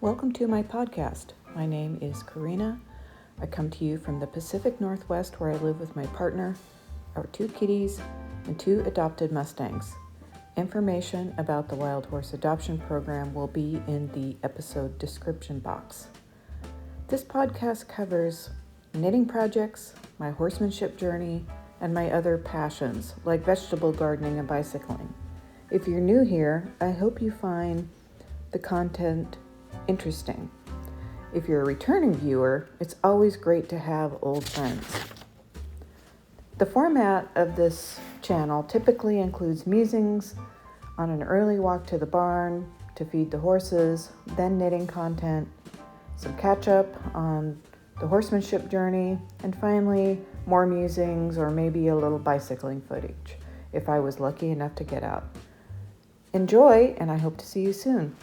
Welcome to my podcast. My name is Corrinala. I come to you from the Pacific Northwest where I live with my partner, our 2 kitties, and 2 adopted Mustangs. Information about the Wild Horse Adoption Program will be in the episode description box. This podcast covers knitting projects, my horsemanship journey, and my other passions like vegetable gardening and bicycling. If you're new here, I hope you find the content interesting. If you're a returning viewer, it's always great to have old friends. The format of this channel typically includes musings on an early walk to the barn to feed the horses, then knitting content, some catch up on the horsemanship journey, and finally more musings or maybe a little bicycling footage if I was lucky enough to get out. Enjoy, and I hope to see you soon.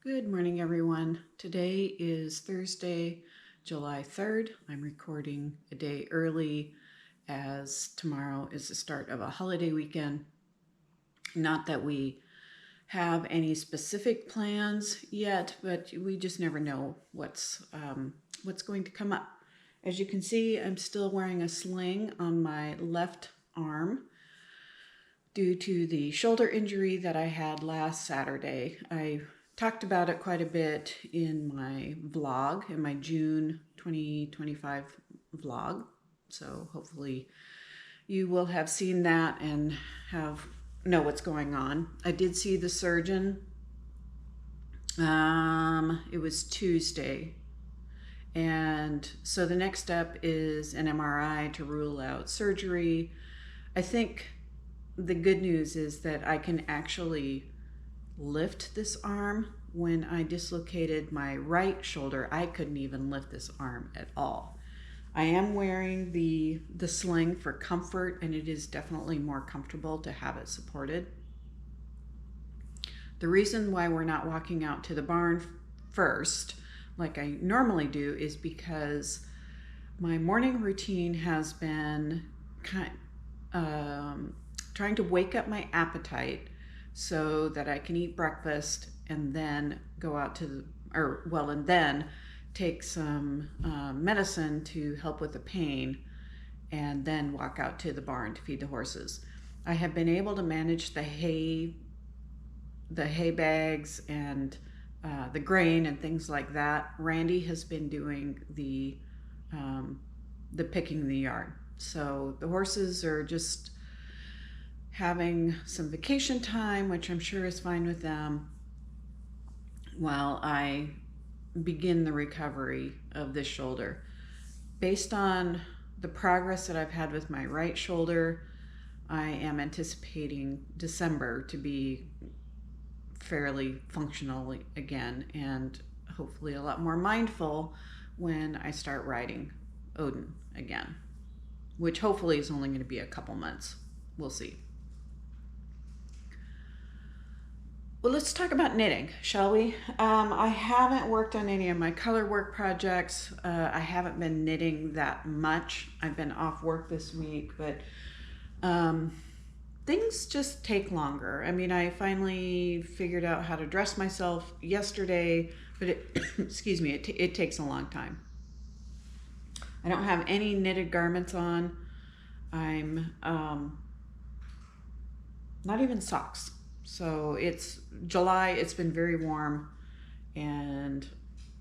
Good morning, everyone. Today is Thursday, July 3rd. I'm recording a day early as tomorrow is the start of a holiday weekend. Not that we have any specific plans yet, but we just never know what's going to come up. As you can see, I'm still wearing a sling on my left arm due to the shoulder injury that I had last Saturday. I talked about it quite a bit in my vlog, in my June 2025 vlog. So hopefully you will have seen that and know what's going on. I did see the surgeon. It was Tuesday. And so the next step is an MRI to rule out surgery. I think the good news is that I can actually lift this arm. When I dislocated my right shoulder, I couldn't even lift this arm at all. I am wearing the sling for comfort, and it is definitely more comfortable to have it supported. The reason why we're not walking out to the barn first, like I normally do, is because my morning routine has been trying to wake up my appetite so that I can eat breakfast and then go out and then take some medicine to help with the pain and then walk out to the barn to feed the horses. I have been able to manage the hay bags and the grain and things like that. Randy has been doing the picking in the yard. So the horses are just having some vacation time, which I'm sure is fine with them, while I begin the recovery of this shoulder. Based on the progress that I've had with my right shoulder, I am anticipating December to be fairly functional again and hopefully a lot more mindful when I start riding Odin again, which hopefully is only going to be a couple months. We'll see. Well, let's talk about knitting, shall we? I haven't worked on any of my color work projects. I haven't been knitting that much. I've been off work this week, but things just take longer. I mean, I finally figured out how to dress myself yesterday, but it takes a long time. I don't have any knitted garments on. I'm not even socks. So it's July, it's been very warm, and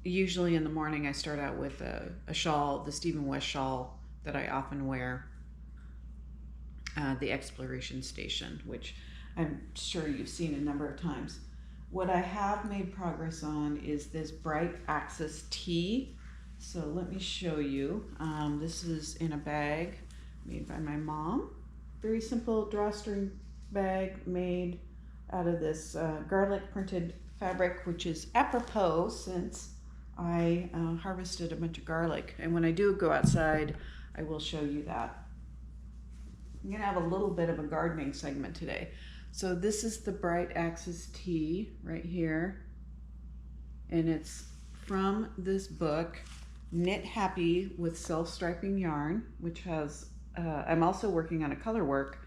usually in the morning I start out with a shawl, the Stephen West shawl that I often wear, the Exploration Station, which I'm sure you've seen a number of times. What I have made progress on is this bright axis tee. So let me show you. This is in a bag made by my mom. Very simple drawstring bag made out of this garlic printed fabric, which is apropos since I harvested a bunch of garlic. And when I do go outside, I will show you that. I'm gonna have a little bit of a gardening segment today. So this is the bright axis tee right here. And it's from this book, Knit Happy with Self-Striping Yarn, which has, I'm also working on a color work,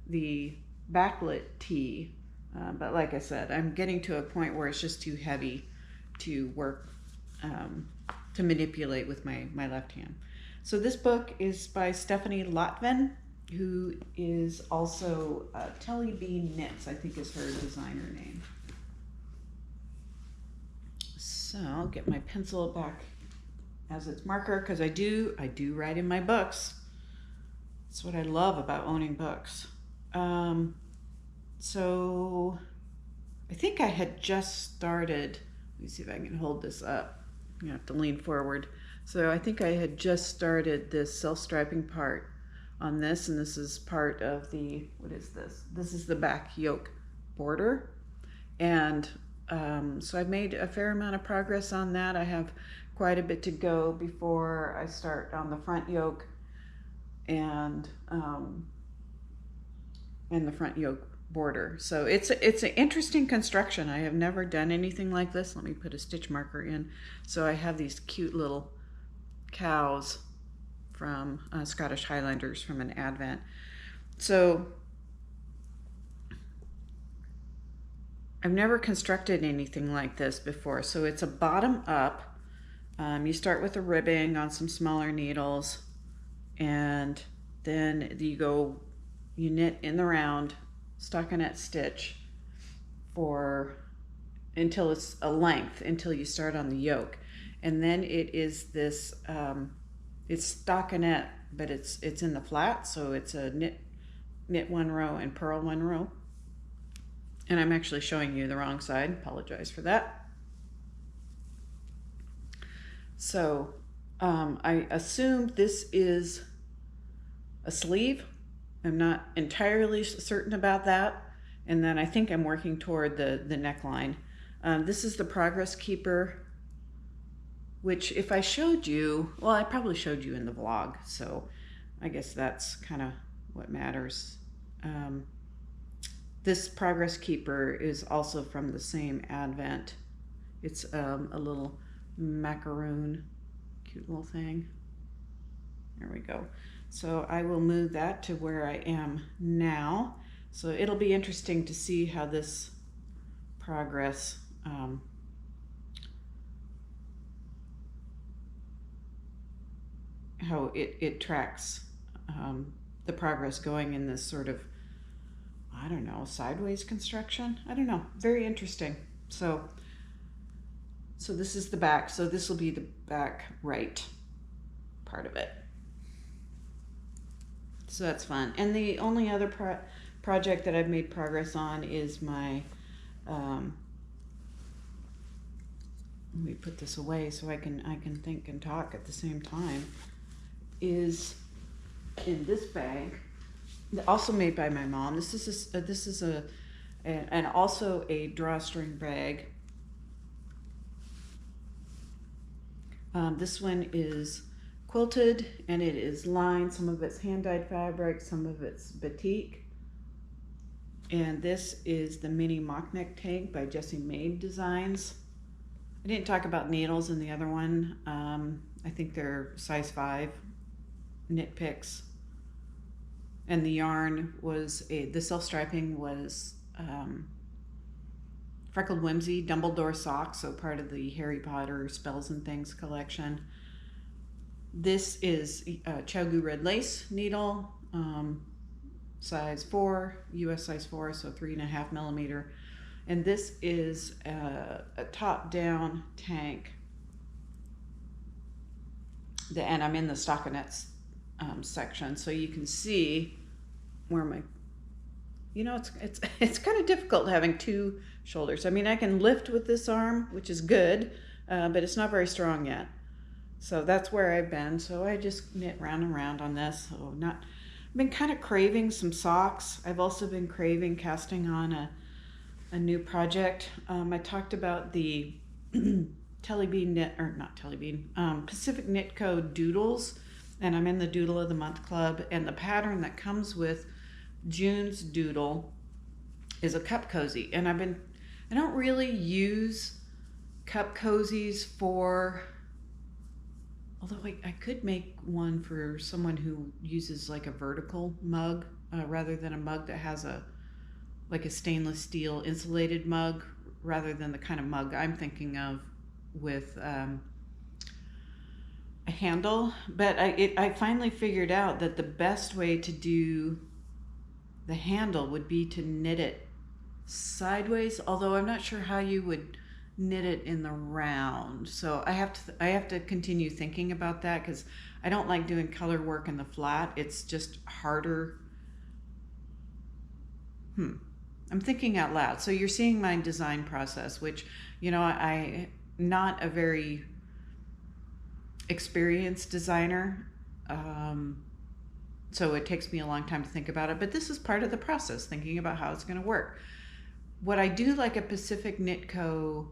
the Backlit tee. But like I said, I'm getting to a point where it's just too heavy to work, to manipulate with my left hand. So this book is by Stephanie Lotven, who is also Telly Bean Knits, I think is her designer name. So I'll get my pencil back as its marker, because I do write in my books. That's what I love about owning books. So I think I had just started, let me see if I can hold this up. I'm gonna have to lean forward. So I think I had just started this self-striping part on this, and this is part of the, what is this? This is the back yoke border. And so I've made a fair amount of progress on that. I have quite a bit to go before I start on the front yoke and the front yoke border. So it's an interesting construction. I have never done anything like this. Let me put a stitch marker in. So I have these cute little cows from Scottish Highlanders from an Advent. So I've never constructed anything like this before. So it's a bottom up. You start with a ribbing on some smaller needles, and then you knit in the round stockinette stitch until it's a length, until you start on the yoke. And then it is this, it's stockinette, but it's in the flat, so it's a knit one row and purl one row. And I'm actually showing you the wrong side, apologize for that. So I assume this is a sleeve. I'm not entirely certain about that. And then I think I'm working toward the neckline. This is the Progress Keeper, which if I showed you, well, I probably showed you in the vlog, so I guess that's kind of what matters. This Progress Keeper is also from the same Advent. It's a little macaroon, cute little thing. There we go. So I will move that to where I am now. So it'll be interesting to see how this progress how it tracks the progress going in this sort of, I don't know, sideways construction. I don't know, very interesting. So this is the back. So this will be the back right part of it. So that's fun. And the only other project that I've made progress on is my, let me put this away so I can think and talk at the same time, is in this bag, also made by my mom. This is and also a drawstring bag. This one is quilted and it is lined. Some of it's hand-dyed fabric, some of it's batik. And this is the mini mock neck tank by Jessie Maed Designs. I didn't talk about needles in the other one. I think they're size 5 knit picks. And the yarn was the self-striping was Freckled Whimsy Dumbledore socks, so part of the Harry Potter Spells and Things collection. This is Chogu red lace needle, size 4, US size 4, so 3.5 millimeter. And this is a top-down tank. And I'm in the stockinettes section, so you can see where my it's kind of difficult having two shoulders. I mean, I can lift with this arm, which is good, but it's not very strong yet. So that's where I've been. So I just knit round and round on this. I've been kind of craving some socks. I've also been craving casting on a new project. I talked about the Pacific Knit Co. doodles, and I'm in the Doodle of the Month Club, and the pattern that comes with June's doodle is a cup cozy, and I don't really use cup cozies although I could make one for someone who uses like a vertical mug rather than a mug that has like a stainless steel insulated mug, rather than the kind of mug I'm thinking of with a handle. But I finally figured out that the best way to do the handle would be to knit it sideways, although I'm not sure how you would knit it in the round. So I have to continue thinking about that, because I don't like doing color work in the flat. It's just harder. I'm thinking out loud. So you're seeing my design process, which, I'm not a very experienced designer. So it takes me a long time to think about it, but this is part of the process, thinking about how it's going to work. What I do like a Pacific Knit Co.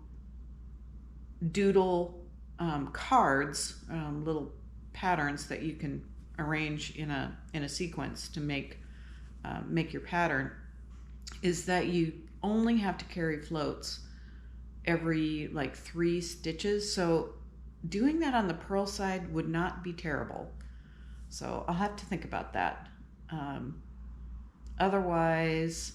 doodle cards, little patterns that you can arrange in a sequence to make your pattern, is that you only have to carry floats every like 3 stitches. So doing that on the purl side would not be terrible. So I'll have to think about that. Otherwise,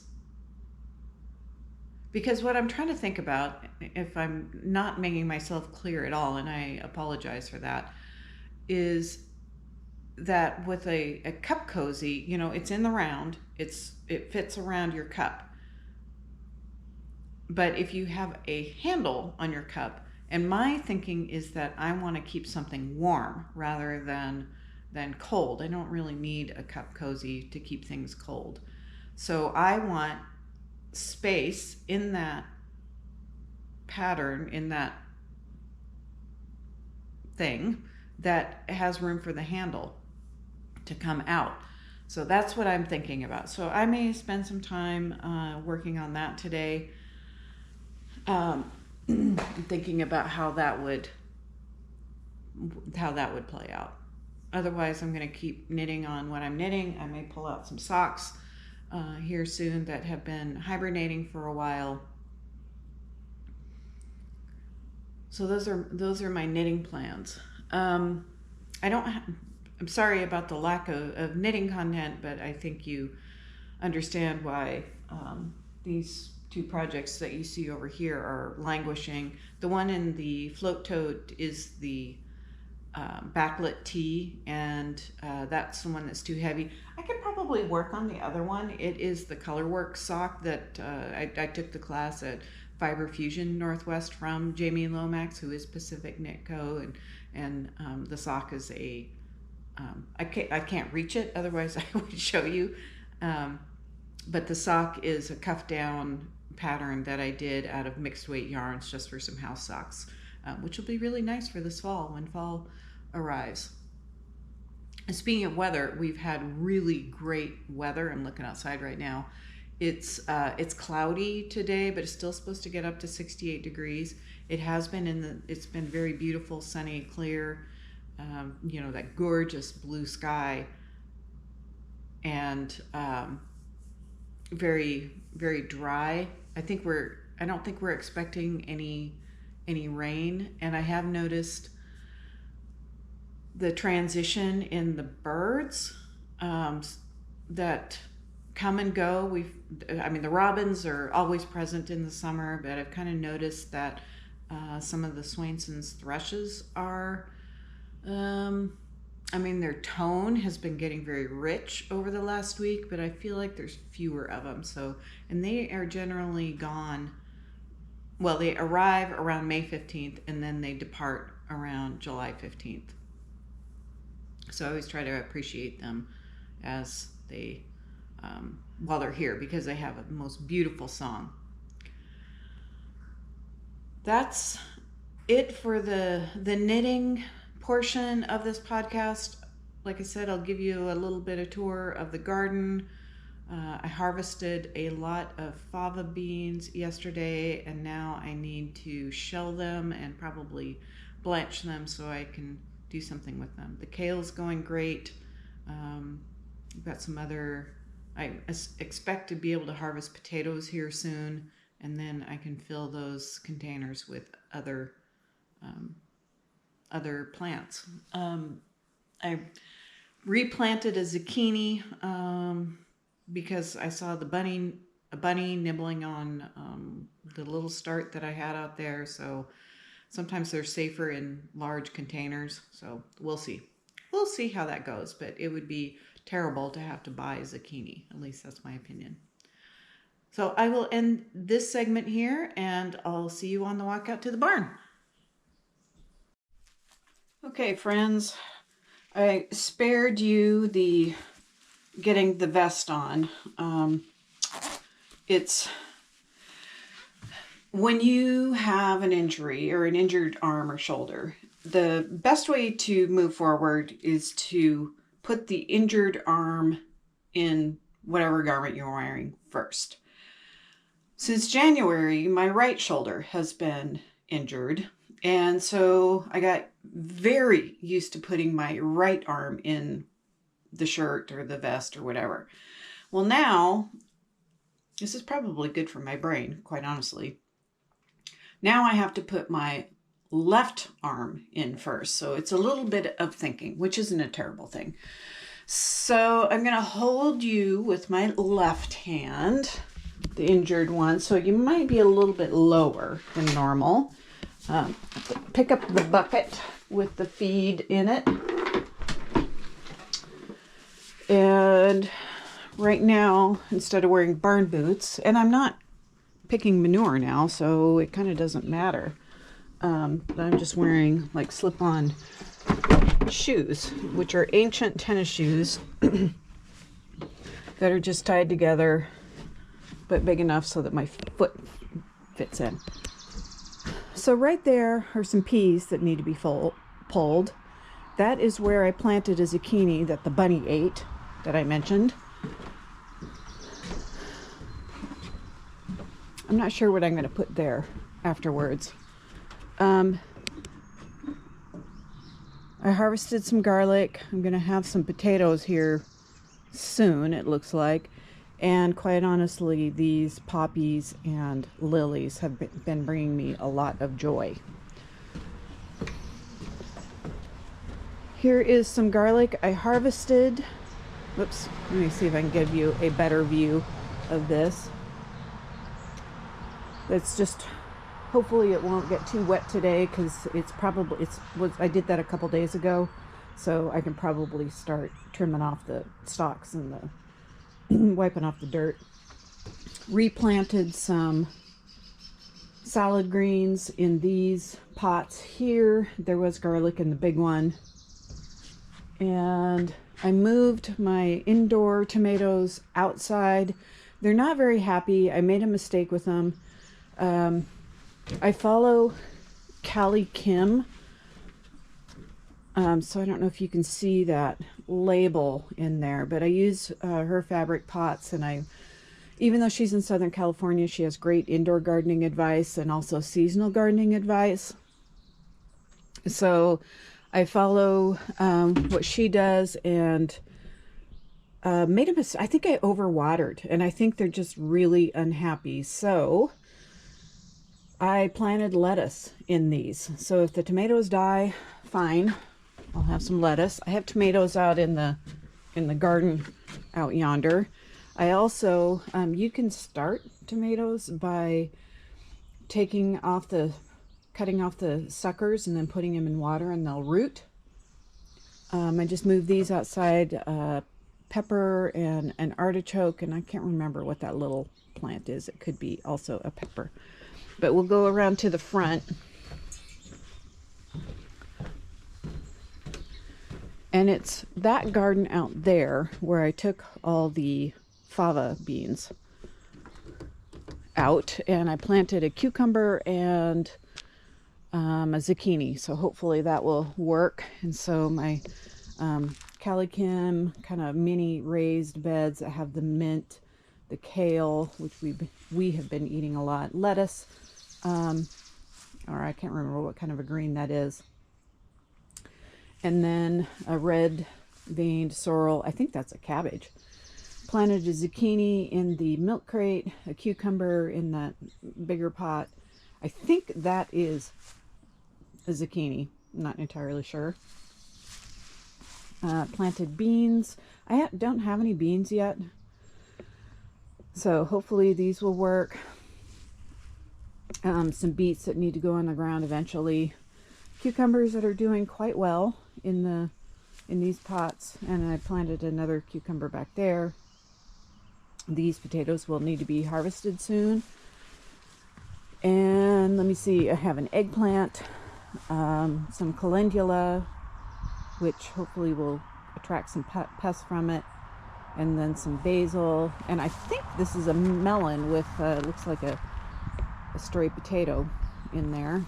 because what I'm trying to think about, if I'm not making myself clear at all, and I apologize for that, is that with a cup cozy, it's in the round, it fits around your cup. But if you have a handle on your cup, and my thinking is that I want to keep something warm rather than cold. I don't really need a cup cozy to keep things cold. So I want space in that pattern, in that thing, that has room for the handle to come out. So that's what I'm thinking about. So I may spend some time working on that today, thinking about how that would play out. Otherwise, I'm going to keep knitting on what I'm knitting. I may pull out some socks here soon that have been hibernating for a while. So those are my knitting plans. I'm sorry about the lack of knitting content, but I think you understand why these 2 projects that you see over here are languishing. The one in the float tote is the Backlit tee, and that's the one that's too heavy. I could probably work on the other one. It is the colorwork sock that I took the class at Fiber Fusion Northwest from Jamie Lomax, who is Pacific Knit Co. And the sock is I can't reach it, otherwise I would show you. But the sock is a cuff down pattern that I did out of mixed weight yarns just for some house socks, which will be really nice for this fall when fall arrives. And speaking of weather, we've had really great weather. I'm looking outside right now. It's cloudy today, but it's still supposed to get up to 68 degrees. It has been it's been very beautiful, sunny, clear, that gorgeous blue sky, and very, very dry. I don't think we're expecting any rain, and I have noticed the transition in the birds that come and go. The robins are always present in the summer, but I've kind of noticed that some of the Swainson's thrushes are, their tone has been getting very rich over the last week, but I feel like there's fewer of them. So, and they are generally gone. Well, they arrive around May 15th, and then they depart around July 15th. So I always try to appreciate them as they while they're here, because they have a most beautiful song. That's it for the knitting portion of this podcast. Like I said, I'll give you a little bit of tour of the garden. I harvested a lot of fava beans yesterday, and now I need to shell them and probably blanch them so I can do something with them. The kale's going great. I've got some other, I expect to be able to harvest potatoes here soon, and then I can fill those containers with other plants. I replanted a zucchini because I saw a bunny nibbling on the little start that I had out there. So sometimes they're safer in large containers. So we'll see. We'll see how that goes, but it would be terrible to have to buy zucchini. At least that's my opinion. So I will end this segment here, and I'll see you on the walk out to the barn. Okay, friends, I spared you the getting the vest on. It's when you have an injury or an injured arm or shoulder, the best way to move forward is to put the injured arm in whatever garment you're wearing first. Since January, my right shoulder has been injured, and so I got very used to putting my right arm in the shirt or the vest or whatever. Well, now, this is probably good for my brain, quite honestly. Now I have to put my left arm in first. So it's a little bit of thinking, which isn't a terrible thing. So I'm going to hold you with my left hand, the injured one. So you might be a little bit lower than normal. Pick up the bucket with the feed in it. And right now, instead of wearing barn boots, and I'm not picking manure now, so it kind of doesn't matter. But I'm just wearing like slip-on shoes, which are ancient tennis shoes that are just tied together, but big enough so that my foot fits in. So right there are some peas that need to be pulled. That is where I planted a zucchini that the bunny ate, that I mentioned. I'm not sure what I'm going to put there afterwards. I harvested some garlic. I'm going to have some potatoes here soon, it looks like. And quite honestly, these poppies and lilies have been bringing me a lot of joy. Here is some garlic I harvested. Whoops, let me see if I can give you a better view of this. It's just, hopefully it won't get too wet today, because I did that a couple days ago, so I can probably start trimming off the stalks and the wiping off the dirt. Replanted some salad greens in these pots here. There was garlic in the big one. And I moved my indoor tomatoes outside. They're not very happy. I made a mistake with them. I follow Callie Kim. So I don't know if you can see that label in there, but I use her fabric pots, and even though she's in Southern California, she has great indoor gardening advice and also seasonal gardening advice. So I follow what she does, and made a mistake. I think I overwatered, and I think they're just really unhappy. So I planted lettuce in these. So if the tomatoes die, fine, I'll have some lettuce. I have tomatoes out in the garden out yonder. I also, you can start tomatoes by cutting off the suckers and then putting them in water, and they'll root. I just moved these outside, pepper and an artichoke, and I can't remember what that little plant is. It could be also a pepper. But we'll go around to the front. And it's that garden out there where I took all the fava beans out, and I planted a cucumber and a zucchini, so hopefully that will work. And so my calicum kind of mini raised beds that have the mint, the kale, which we have been eating a lot, lettuce, or I can't remember what kind of a green that is, and then a red veined sorrel. I think that's a cabbage. Planted a zucchini in the milk crate, a cucumber in that bigger pot. I think that is a zucchini. I'm not entirely sure. Planted beans. I don't have any beans yet, so hopefully these will work. Some beets that need to go on the ground eventually. Cucumbers that are doing quite well in these pots, and I planted another cucumber back there. These potatoes will need to be harvested soon. And let me see, I have an eggplant, some calendula, which hopefully will attract some pests from it, and then some basil, and I think this is a melon with looks like a stray potato in there.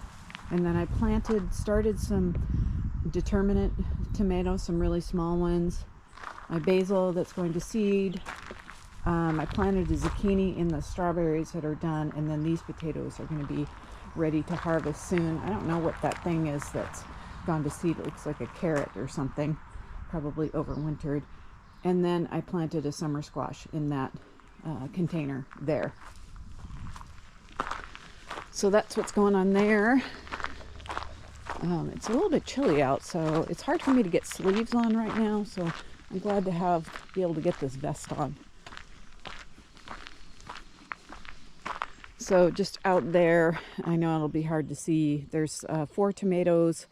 And then I started some determinate tomatoes, some really small ones, my basil that's going to seed. I planted a zucchini in the strawberries that are done, and then these potatoes are going to be ready to harvest soon. I don't know what that thing is that's gone to seed. It looks like a carrot or something, probably overwintered. And then I planted a summer squash in that container there. So that's what's going on there. It's a little bit chilly out, so it's hard for me to get sleeves on right now, so I'm glad to be able to get this vest on. So just out there, I know it'll be hard to see, there's 4 tomatoes,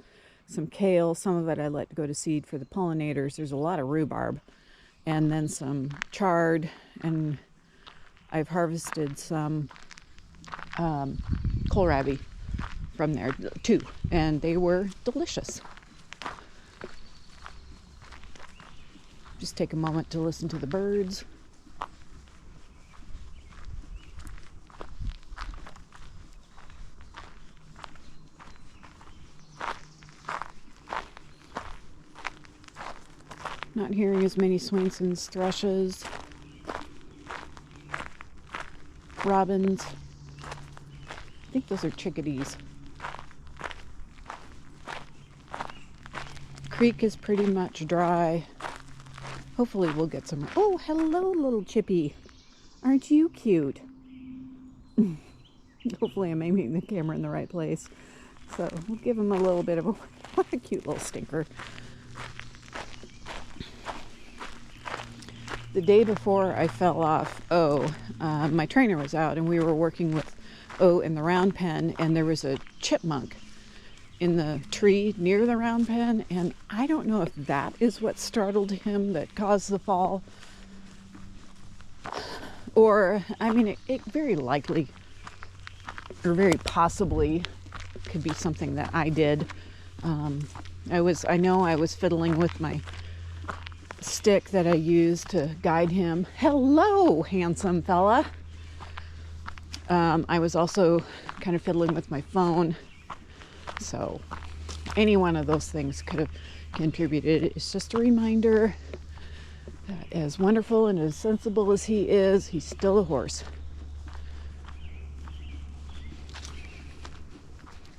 some kale, some of it I let go to seed for the pollinators. There's a lot of rhubarb, and then some chard, and I've harvested some kohlrabi from there too, and they were delicious. Just take a moment to listen to the birds. Not hearing as many Swainson's thrushes, robins. I think those are chickadees. Creek is pretty much dry. Hopefully we'll get some. Oh, hello, little chippy. Aren't you cute? Hopefully I'm aiming the camera in the right place. So we'll give him a little bit of a cute little stinker. The day before I fell off, my trainer was out and we were working with in the round pen, and there was a chipmunk in the tree near the round pen, and I don't know if that is what startled him that caused the fall, or I mean it very likely or very possibly could be something that I did. I know I was fiddling with my stick that I used to guide him. Hello, handsome fella. I was also kind of fiddling with my phone, so any one of those things could have contributed. It's just a reminder that as wonderful and as sensible as he is, he's still a horse.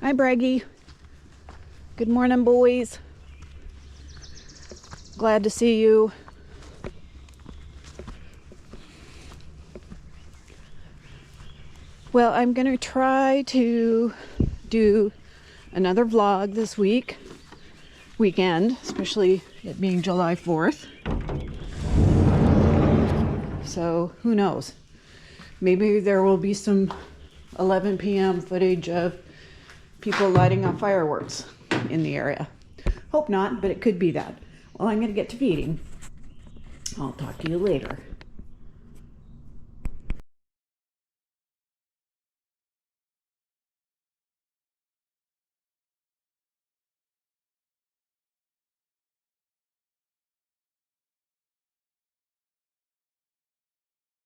Hi, Bragi. Good morning, boys. Glad to see you. Well, I'm going to try to do another vlog this weekend, especially it being July 4th. So who knows? Maybe there will be some 11 p.m. footage of people lighting off fireworks in the area. Hope not, but it could be that. Well, I'm going to get to feeding. I'll talk to you later.